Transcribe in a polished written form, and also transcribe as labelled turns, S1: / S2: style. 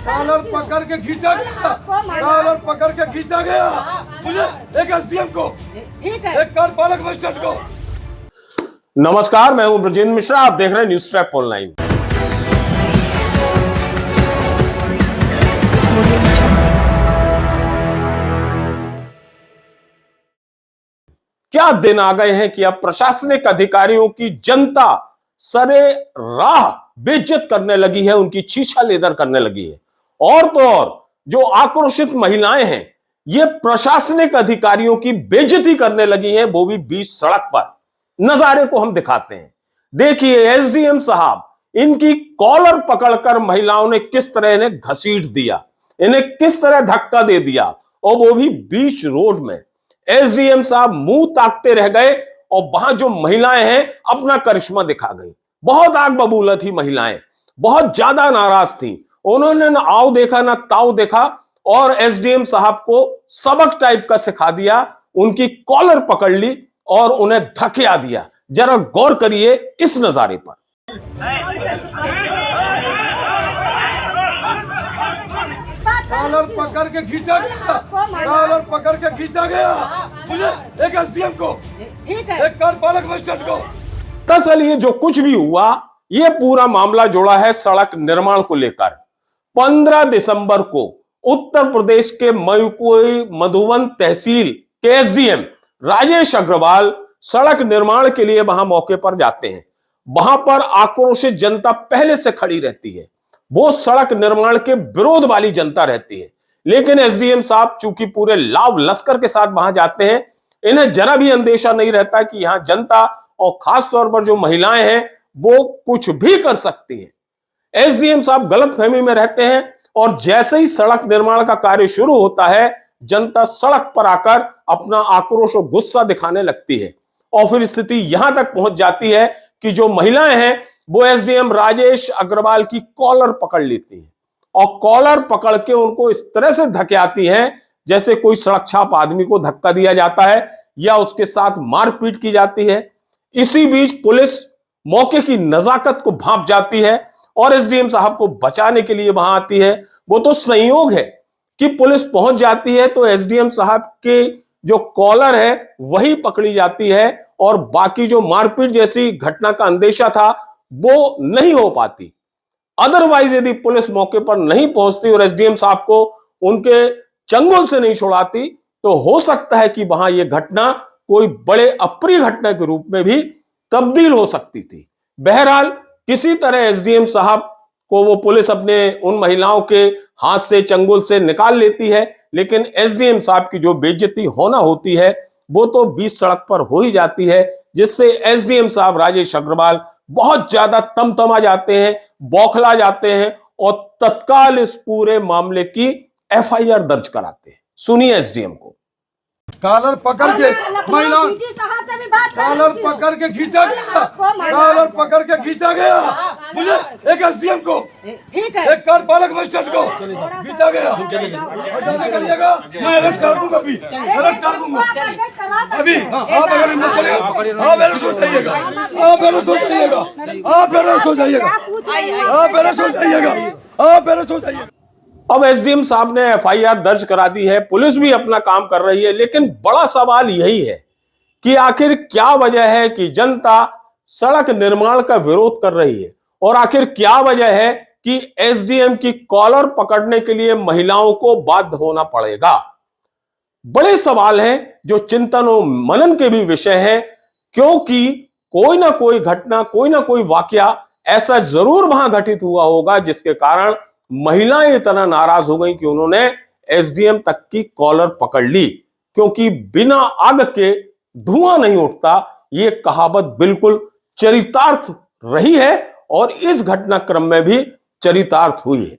S1: Collar पकड़ के खींचा गया, कॉलर पकड़ के खींचा गया मुझे, एक एसडीएम को, एक कार्यपालक मजिस्ट्रेट को।
S2: नमस्कार, मैं हूं ब्रजेंद्र मिश्रा, आप देख रहे हैं न्यूज ट्रैप ऑनलाइन। क्या दिन आ गए हैं कि अब प्रशासनिक अधिकारियों की जनता सरे राह बेइज्जत करने लगी है, उनकी छीछा लेदर करने लगी है। और तो और जो आक्रोशित महिलाएं हैं, ये प्रशासनिक अधिकारियों की बेइज्जती करने लगी हैं, वो भी बीच सड़क पर। नजारे को हम दिखाते हैं। देखिए एसडीएम साहब, इनकी कॉलर पकड़कर महिलाओं ने किस तरह इन्हें घसीट दिया, इन्हें किस तरह धक्का दे दिया, और वो भी बीच रोड में। एसडीएम साहब मुंह ताकते रह गए और वहां जो महिलाएं हैं अपना करिश्मा दिखा गई। बहुत आग बबूला थी महिलाएं, बहुत ज्यादा नाराज थी। उन्होंने ना आओ देखा ना ताऊ देखा और एसडीएम साहब को सबक टाइप का सिखा दिया। उनकी कॉलर पकड़ ली और उन्हें धकेला दिया। जरा गौर करिए इस नजारे पर।
S1: कॉलर पकड़ के खींचा गया, कॉलर पकड़ के खींचा गया मुझे, एक एसडीएम को, एक कार्यपालक मजिस्ट्रेट को।
S2: दरअसल ये जो कुछ भी हुआ, ये पूरा मामला जुड़ा है सड़क निर्माण को लेकर। 15 दिसंबर को उत्तर प्रदेश के मधुबन तहसील के एसडीएम राजेश अग्रवाल सड़क निर्माण के लिए वहां मौके पर जाते हैं। वहां पर आक्रोशित जनता पहले से खड़ी रहती है, वो सड़क निर्माण के विरोध वाली जनता रहती है। लेकिन एसडीएम साहब चूंकि पूरे लाव लश्कर के साथ वहां जाते हैं, इन्हें जरा भी अंदेशा नहीं रहता कि यहां जनता और खास तौर पर जो महिलाएं हैं वो कुछ भी कर सकती हैं। एसडीएम साहब गलतफहमी में रहते हैं और जैसे ही सड़क निर्माण का कार्य शुरू होता है, जनता सड़क पर आकर अपना आक्रोश और गुस्सा दिखाने लगती है। और फिर स्थिति यहां तक पहुंच जाती है कि जो महिलाएं हैं वो एसडीएम राजेश अग्रवाल की कॉलर पकड़ लेती हैं और कॉलर पकड़ के उनको इस तरह से धकेलती हैं जैसे कोई सड़क छाप आदमी को धक्का दिया जाता है या उसके साथ मारपीट की जाती है। इसी बीच पुलिस मौके की नजाकत को भांप जाती है और एसडीएम साहब को बचाने के लिए वहां आती है। वो तो संयोग है कि पुलिस पहुंच जाती है तो एसडीएम साहब के जो कॉलर है वही पकड़ी जाती है और बाकी जो मारपीट जैसी घटना का अंदेशा था वो नहीं हो पाती। अदरवाइज यदि पुलिस मौके पर नहीं पहुंचती और एसडीएम साहब को उनके चंगुल से नहीं छुड़ाती तो हो सकता है कि वहां यह घटना कोई बड़े अप्रिय घटना के रूप में भी तब्दील हो सकती थी। बहरहाल किसी तरह एसडीएम साहब को वो पुलिस अपने उन महिलाओं के हाथ से चंगुल से निकाल लेती है। लेकिन एसडीएम साहब की जो बेइज्जती होना होती है वो तो बीच सड़क पर हो ही जाती है, जिससे एसडीएम साहब राजेश अग्रवाल बहुत ज्यादा तमतमा जाते हैं, बौखला जाते हैं और तत्काल इस पूरे मामले की एफआईआर दर्ज कराते हैं। सुनिए एसडीएम को।
S1: कॉलर पकड़ के महिला, कॉलर पकड़ के खींचा गया, कॉलर पकड़ के खींचा गया मुझे, एक एसडीएम को, एक कार्यपालक मजिस्ट्रेट को खींचा गया। करिएगा, मैं अरेस्ट कर दूंगा, अभी अरेस्ट कर दूंगा अभी। आप अगर हिम्मत करेगा आप अरेस्ट हो जाइएगा, आप अरेस्ट हो जाइएगा, आप अरेस्ट हो जाइएगा, आप अरेस्ट हो जाइएगा, आप अरेस्ट हो जाइएगा।
S2: अब एसडीएम साहब ने एफआईआर दर्ज करा दी है, पुलिस भी अपना काम कर रही है। लेकिन बड़ा सवाल यही है कि आखिर क्या वजह है कि जनता सड़क निर्माण का विरोध कर रही है और आखिर क्या वजह है कि एसडीएम की कॉलर पकड़ने के लिए महिलाओं को बाध्य होना पड़ेगा। बड़े सवाल हैं जो चिंतन और मनन के भी विषय हैं, क्योंकि कोई ना कोई घटना, कोई ना कोई वाकया ऐसा जरूर वहां घटित हुआ होगा जिसके कारण महिलाएं इतना नाराज हो गई कि उन्होंने एसडीएम तक की कॉलर पकड़ ली। क्योंकि बिना आग के धुआं नहीं उठता, यह कहावत बिल्कुल चरितार्थ रही है और इस घटनाक्रम में भी चरितार्थ हुई है।